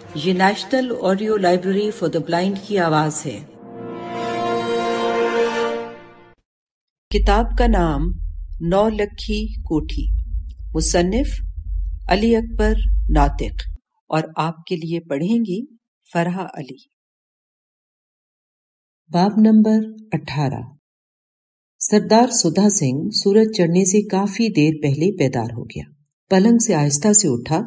یہ national audio library for the blind کی آواز ہے۔ کتاب کا نام 9 لکھی کوٹھی، مصنف علی اکبر ناطق، اور آپ کے لیے پڑھیں گی فرحہ علی۔ باب نمبر 18۔ سردار سدھا سنگھ سورج چڑھنے سے کافی دیر پہلے بیدار ہو گیا۔ پلنگ سے آہستہ سے اٹھا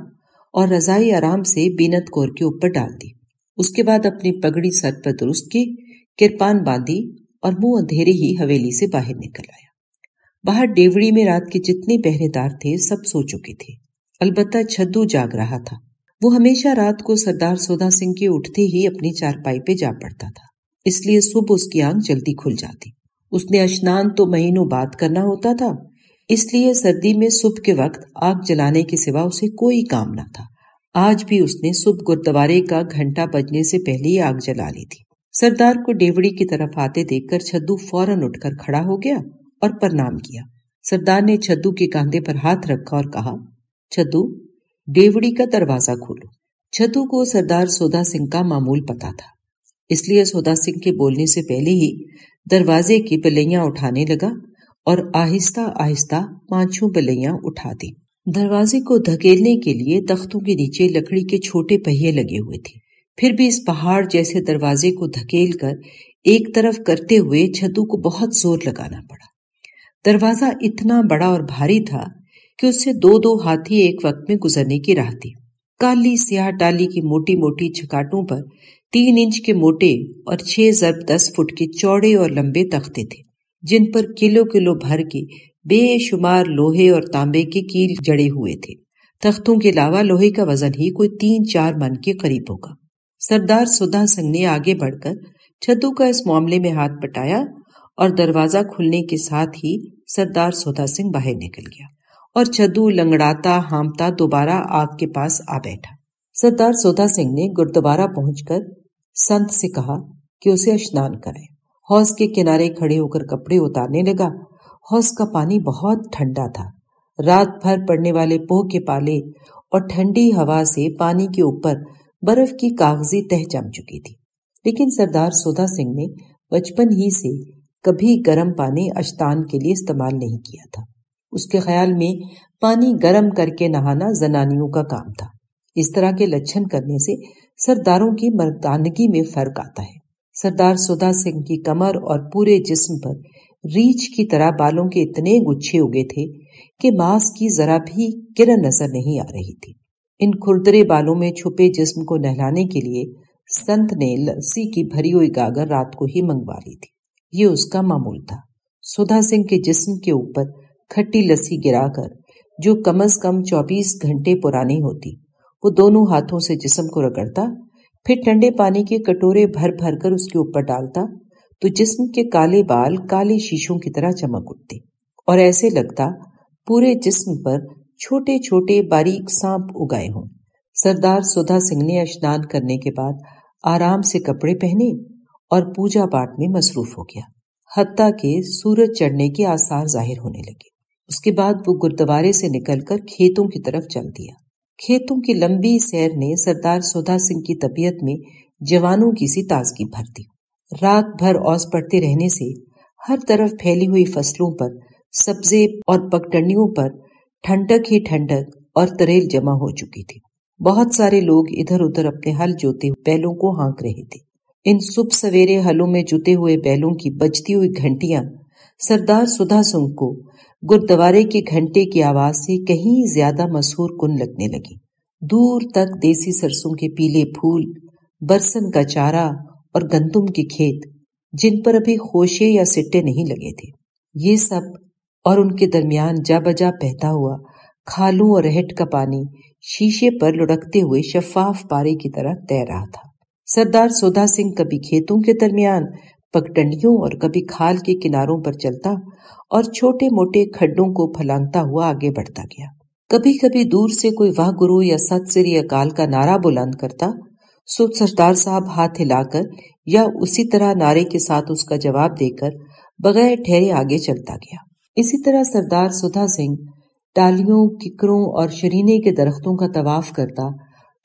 اور رضائی آرام سے بینت کور کے اوپر ڈال دی۔ اس کے بعد اپنی پگڑی سر پر درست کی، کرپان باندھی اور منہ اندھیرے ہی حویلی سے باہر نکل آیا۔ باہر ڈیوڑی میں رات کے جتنے پہرے دار تھے سب سو چکے تھے، البتہ چھدو جاگ رہا تھا۔ وہ ہمیشہ رات کو سردار سدھا سنگھ کے اٹھتے ہی اپنی چارپائی پہ جا پڑتا تھا، اس لیے صبح اس کی آنکھ جلدی کھل جاتی۔ اس نے اشنان تو مہینوں بعد کرنا ہوتا تھا، اس لیے سردی میں صبح کے وقت آگ جلانے کے سوا اسے کوئی کام نہ تھا۔ آج بھی اس نے صبح گردوارے کا گھنٹا بجنے سے پہلے ہی آگ جلا لی تھی۔ سردار کو ڈیوڑی کی طرف آتے دیکھ کر چھدو فوراً اٹھ کر کھڑا ہو گیا اور پرنام کیا۔ سردار نے چھدو کے کاندھے پر ہاتھ رکھا اور کہا، چھدو، ڈیوڑی کا دروازہ کھولو۔ چھدو کو سردار سدھا سنگھ کا معمول پتا تھا، اس لیے سدھا سنگھ کے بولنے سے پہلے ہی دروازے کی بلیاں اٹھانے لگا اور آہستہ آہستہ 5 بلیاں اٹھا دی۔ دروازے کو دھکیلنے کے لیے تختوں کے نیچے لکڑی کے چھوٹے پہیے لگے ہوئے تھے۔ پھر بھی اس پہاڑ جیسے دروازے کو دھکیل کر ایک طرف کرتے ہوئے چھدو کو بہت زور لگانا پڑا۔ دروازہ اتنا بڑا اور بھاری تھا کہ اس سے 2 ہاتھی ایک وقت میں گزرنے کی راہ تھی۔ کالی سیاہ ٹالی کی موٹی موٹی چھکاٹوں پر 3 انچ کے موٹے اور 6 ضرب 10 فٹ کے چوڑے اور لمبے تختے تھے، جن پر کلو کلو بھر کے بے شمار لوہے اور تانبے کے کیل جڑے ہوئے تھے۔ تختوں کے علاوہ لوہے کا وزن ہی کوئی 3-4 من کے قریب ہوگا۔ سردار سدھا سنگھ نے آگے بڑھ کر چھدو کا اس معاملے میں ہاتھ بٹایا اور دروازہ کھلنے کے ساتھ ہی سردار سدھا سنگھ باہر نکل گیا اور چھدو لنگڑاتا ہامتا دوبارہ آگ کے پاس آ بیٹھا۔ سردار سدھا سنگھ نے گردوارہ پہنچ کر سنت سے کہا کہ اسے اشنان کرائے۔ حوض کے کنارے کھڑے ہو کر کپڑے اتارنے لگا۔ حوض کا پانی بہت ٹھنڈا تھا۔ رات بھر پڑنے والے پوہ کے پالے اور ٹھنڈی ہوا سے پانی کے اوپر برف کی کاغذی تہ جم چکی تھی، لیکن سردار سدھا سنگھ نے بچپن ہی سے کبھی گرم پانی اشنان کے لیے استعمال نہیں کیا تھا۔ اس کے خیال میں پانی گرم کر کے نہانا زنانیوں کا کام تھا۔ اس طرح کے لچھن کرنے سے سرداروں کی مردانگی میں فرق آتا ہے۔ سردار سدھا سنگھ کی کمر اور پورے جسم پر ریچھ کی طرح بالوں کے اتنے گچھے اگے تھے کہ ماس کی ذرا بھی کرن نظر نہیں آ رہی تھی۔ ان کھردرے بالوں میں چھپے جسم کو نہلانے کے لیے سنت نے لسی کی بھری ہوئی گاگر رات کو ہی منگوا لی تھی۔ یہ اس کا معمول تھا۔ سدھا سنگھ کے جسم کے اوپر کھٹی لسی گرا کر، جو کم از کم 24 گھنٹے پرانی ہوتی، وہ دونوں ہاتھوں سے جسم کو رگڑتا، پھر ٹھنڈے پانی کے کٹورے بھر بھر کر اس کے اوپر ڈالتا تو جسم کے کالے بال کالے شیشوں کی طرح چمک اٹھتے اور ایسے لگتا پورے جسم پر چھوٹے چھوٹے باریک سانپ اگائے ہوں۔ سردار سدھا سنگھ نے اشنان کرنے کے بعد آرام سے کپڑے پہنے اور پوجا پاٹ میں مصروف ہو گیا، حتیٰ کہ سورج چڑھنے کے آثار ظاہر ہونے لگے۔ اس کے بعد وہ گردوارے سے نکل کر کھیتوں کی طرف چل دیا۔ کھیتوں کی لمبی سیر نے سردار سدھا سنگھ کی طبیعت میں جوانوں کی سی تازگی بھر دی۔ رات بھر اوس پڑتے رہنے سے ہر طرف پھیلی ہوئی فصلوں پر، سبزے اور پگڈنڈیوں پر ٹھنڈک ہی ٹھنڈک اور تریل جمع ہو چکی تھی۔ بہت سارے لوگ ادھر ادھر اپنے ہل جوتے بیلوں کو ہانک رہے تھے۔ ان صبح سویرے ہلوں میں جوتے ہوئے بیلوں کی بجتی ہوئی گھنٹیاں سردار سدھا سنگھ کو گردوارے کے گھنٹے کی آواز سے کہیں زیادہ مسحور کن لگنے لگی۔ دور تک دیسی سرسوں کے پیلے پھول، برسن کا چارہ اور گندم کے کھیت، جن پر ابھی خوشے یا سٹے نہیں لگے تھے، یہ سب اور ان کے درمیان جا بجا بہتا ہوا کھالوں اور رہٹ کا پانی شیشے پر لڑکتے ہوئے شفاف پارے کی طرح تیر رہا تھا۔ سردار سدھا سنگھ کبھی کھیتوں کے درمیان پگڈنڈیوں اور کبھی کھال کے کناروں پر چلتا اور چھوٹے موٹے کھڈوں کو پھلانگتا ہوا آگے بڑھتا گیا۔ کبھی کبھی دور سے کوئی واہ گرو یا ست سری اکال کا نعرہ بلند کرتا، سو سردار صاحب ہاتھ ہلا کر یا اسی طرح نعرے کے ساتھ اس کا جواب دے کر بغیر ٹھہرے آگے چلتا گیا۔ اسی طرح سردار سدھا سنگھ ٹالیوں، ککروں اور شرینے کے درختوں کا طواف کرتا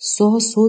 100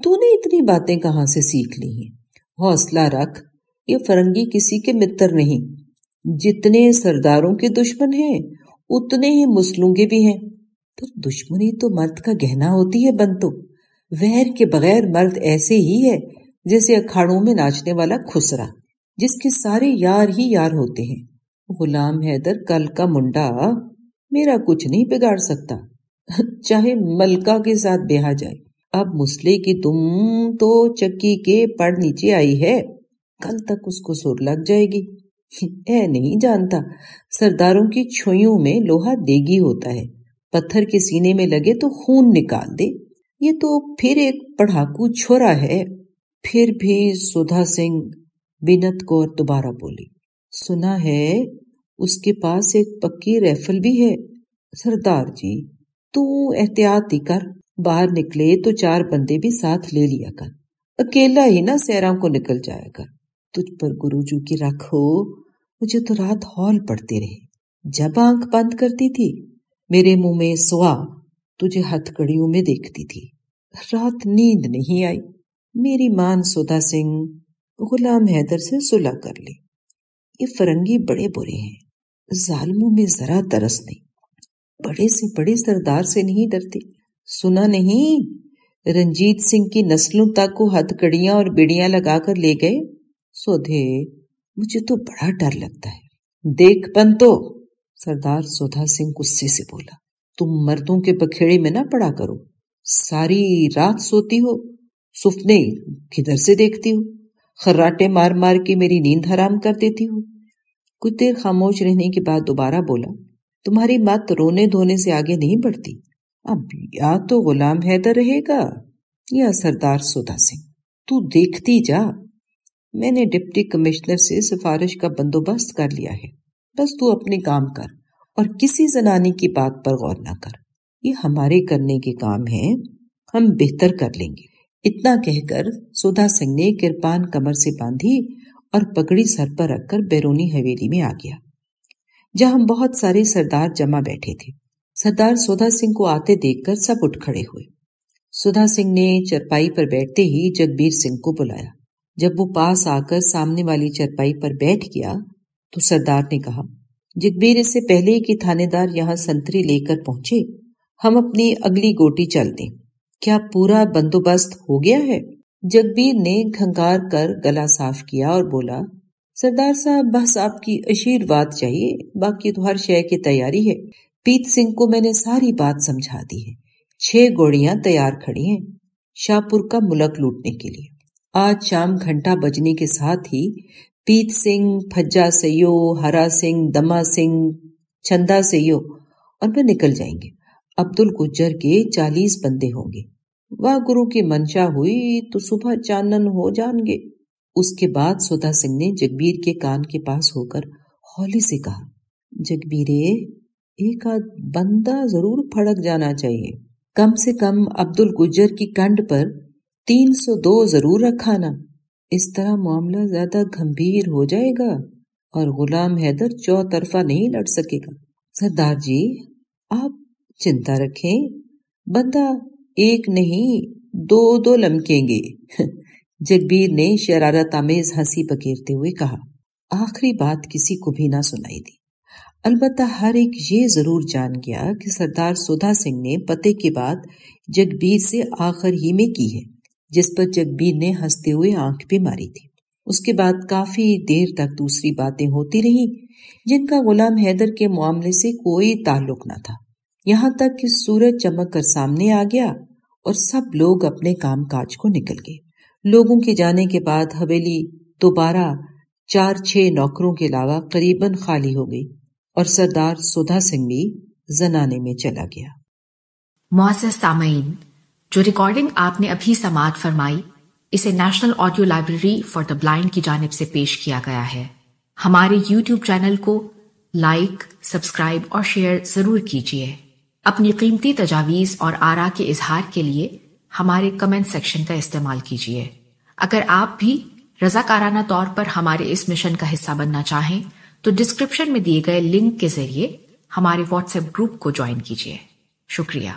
تو نے اتنی باتیں کہاں سے سیکھ لی ہیں؟ حوصلہ رکھ، یہ فرنگی کسی کے متر نہیں، جتنے سرداروں کے دشمن ہیں اتنے ہی مسلوں کے بھی ہیں۔ پر دشمنی تو مرد کا گہنا ہوتی ہے بنتو، ویر کے بغیر مرد ایسے ہی ہے جیسے اکھاڑوں میں ناچنے والا خسرا جس کے سارے یار ہی یار ہوتے ہیں۔ غلام حیدر کل کا منڈا میرا کچھ نہیں بگاڑ سکتا، چاہے ملکہ کے ساتھ بیاہ جائے۔ اب مسلے کی دم تو چکی کے پڑ نیچے آئی ہے، کل تک اس کو سر لگ جائے گی۔ اے نہیں جانتا سرداروں کی چھوئیوں میں لوہا دیگی ہوتا ہے، پتھر کے سینے میں لگے تو خون نکال دے۔ یہ تو پھر ایک پڑھاکو چھوڑا ہے۔ پھر بھی سدھا سنگھ بینت کور دوبارہ بولی، سنا ہے اس کے پاس ایک پکی ریفل بھی ہے۔ سردار جی تو احتیاط ہی کر، باہر نکلے تو 4 بندے بھی ساتھ لے لیا کر، اکیلا ہی نہ سیروں کو نکل جایا کر۔ تجھ پر گروجو کی رکھ ہو، مجھے تو رات ہال پڑتے رہے، جب آنکھ بند کرتی تھی میرے منہ میں سوا تجھے ہتھ کڑیوں میں دیکھتی تھی، رات نیند نہیں آئی۔ میری مان سدھا سنگھ، غلام حیدر سے صلح کر لی، یہ فرنگی بڑے برے ہیں، ظالموں میں ذرا ترس نہیں، بڑے سے بڑے سردار سے نہیں ڈرتے۔ سنا نہیں رنجیت سنگھ کی نسلوں تک کو ہتھ کڑیاں اور بیڑیاں لگا کر لے گئے؟ سودھے مجھے تو بڑا ڈر لگتا ہے۔ دیکھ بنتو، سردار سدھا سنگھ غصے سے بولا، تم مردوں کے بکھیڑے میں نہ پڑا کرو، ساری رات سوتی ہو، سپنے کدھر سے دیکھتی ہو، خراٹے مار مار کے میری نیند حرام کر دیتی ہو۔ کچھ دیر خاموش رہنے کے بعد دوبارہ بولا، تمہاری مات رونے دھونے سے آگے نہیں بڑھتی، اب یا تو غلام حیدر رہے گا یا سردار سدھا سنگھ، تو دیکھتی جا۔ میں نے ڈپٹی کمشنر سے سفارش کا بندوبست کر لیا ہے، بس تو اپنے کام کر اور کسی زنانی کی بات پر غور نہ کر، یہ ہمارے کرنے کے کام ہیں، ہم بہتر کر لیں گے۔ اتنا کہہ کر سدھا سنگھ نے کرپان کمر سے باندھی اور پگڑی سر پر رکھ کر بیرونی حویلی میں آ گیا، جہاں بہت سارے سردار جمع بیٹھے تھے۔ سردار سدھا سنگھ کو آتے دیکھ کر سب اٹھ کھڑے ہوئے۔ سدھا سنگھ نے چرپائی پر بیٹھتے ہی جگبیر سنگھ کو بلایا۔ جب وہ پاس آ کر سامنے والی چرپائی پر بیٹھ گیا تو سردار نے کہا، جگبیر، اس سے پہلے کہ تھانے دار یہاں سنتری لے کر پہنچے ہم اپنی اگلی گوٹی چل دیں، کیا پورا بندوبست ہو گیا ہے؟ جگبیر نے گھنگار کر گلا صاف کیا اور بولا، سردار صاحب بس آپ کی آشیرواد چاہیے، باقی تو ہر شے کی تیاری ہے۔ پیت سنگھ کو میں نے ساری بات سمجھا دی ہے، 6 گوڑیاں تیار کھڑی ہیں شاہپور کا ملک لوٹنے کے لیے۔ آج شام گھنٹہ بجنے کے ساتھ ہی پیت سنگھ، پھجا سیو، ہرا سنگھ، دما سنگھ، چندا سیو اور میں نکل جائیں گے۔ عبد الگجر کے 40 بندے ہوں گے، واہ گرو کی منشا ہوئی تو صبح چانن ہو جان گے۔ اس کے بعد سدھا سنگھ نے جگبیر کے کان کے پاس ہو کر ہولی سے کہا، جگبیرے، ایک آدھ بندہ ضرور پھڑک جانا چاہیے، کم سے کم عبد الگجر کی کنڈ پر 302 ضرور رکھانا، اس طرح معاملہ زیادہ گھمبیر ہو جائے گا اور غلام حیدر چوطرفہ نہیں لڑ سکے گا۔ سردار جی آپ چنتا رکھیں، بندہ ایک نہیں 2 لمکیں گے۔ جگبیر نے شرارت آمیز ہنسی بکیرتے ہوئے کہا۔ آخری بات کسی کو بھی نہ سنائی دی، البتہ ہر ایک یہ ضرور جان گیا کہ سردار سدھا سنگھ نے پتے کی بات جگبیر سے آخر ہی میں کی ہے، جس پر جگبیر نے ہنستے ہوئے آنکھ بھی ماری تھی۔ اس کے بعد کافی دیر تک دوسری باتیں ہوتی رہیں جن کا غلام حیدر کے معاملے سے کوئی تعلق نہ تھا، یہاں تک کہ سورج چمک کر سامنے آ گیا اور سب لوگ اپنے کام کاج کو نکل گئے۔ لوگوں کے جانے کے بعد حویلی دوبارہ 4-6 نوکروں کے علاوہ قریباً خالی ہو گئی اور سردار سدھا سنگھ بھی زنانے میں چلا گیا۔ معزز سامعین، جو ریکارڈنگ آپ نے ابھی سماعت فرمائی، اسے national audio library for the blind کی جانب سے پیش کیا گیا ہے۔ ہمارے یوٹیوب چینل کو لائک، سبسکرائب اور شیئر ضرور کیجیے۔ اپنی قیمتی تجاویز اور آراء کے اظہار کے لیے ہمارے کمنٹ سیکشن کا استعمال کیجیے۔ اگر آپ بھی رضاکارانہ طور پر ہمارے اس مشن کا حصہ بننا چاہیں تو ڈسکرپشن میں دیے گئے لنک کے ذریعے ہمارے واٹس ایپ گروپ کو جوائن کیجیے۔ شکریہ۔